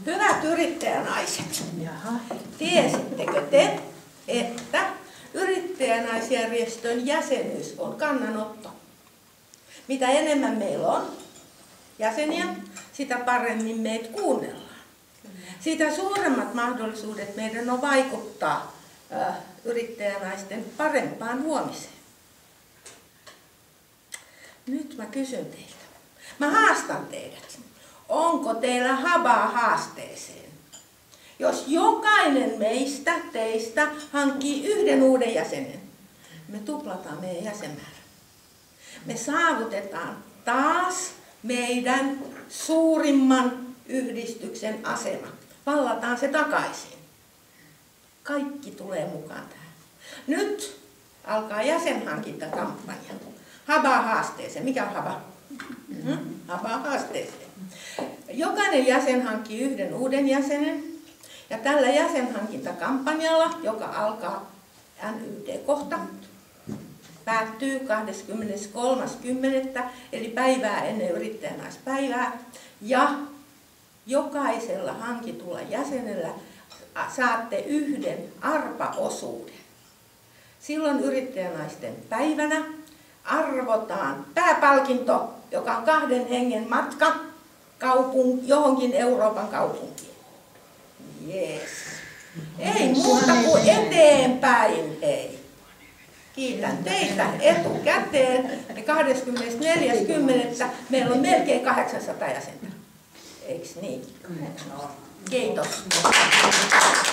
Hyvät yrittäjänaiset, Jaha. tiesittekö te, että yrittäjänaisjärjestön jäsenyys on kannanotto? Mitä enemmän meillä on jäseniä, sitä paremmin meitä kuunnellaan. Sitä suuremmat mahdollisuudet meidän on vaikuttaa yrittäjänaisten parempaan huomiseen. Nyt mä kysyn teiltä. Mä haastan teidät. Onko teillä habaa haasteeseen? Jos jokainen teistä hankkii yhden uuden jäsenen, me tuplataan meidän jäsenmäärä. Me saavutetaan taas meidän suurimman yhdistyksen asema. Vallataan se takaisin. Kaikki tulee mukaan tähän. Nyt alkaa jäsenhankintakampanja. Habaa haasteeseen. Mikä on haba? Habaa haasteeseen. Jokainen jäsen hankkii yhden uuden jäsenen. Ja tällä jäsenhankintakampanjalla, joka alkaa NYT-kohta, päättyy 23.10. eli päivää ennen yrittäjänaispäivää. Ja jokaisella hankitulla jäsenellä saatte yhden arpaosuuden. Silloin yrittäjänaisten päivänä arvotaan pääpalkinto, joka on 2 hengen matka johonkin Euroopan kaupunkiin. Jees. Ei muuta kuin eteenpäin, hei. Kiitän teitä etukäteen. 24.10. meillä on melkein 800 jäsentä. Eiks niin? Kiitos.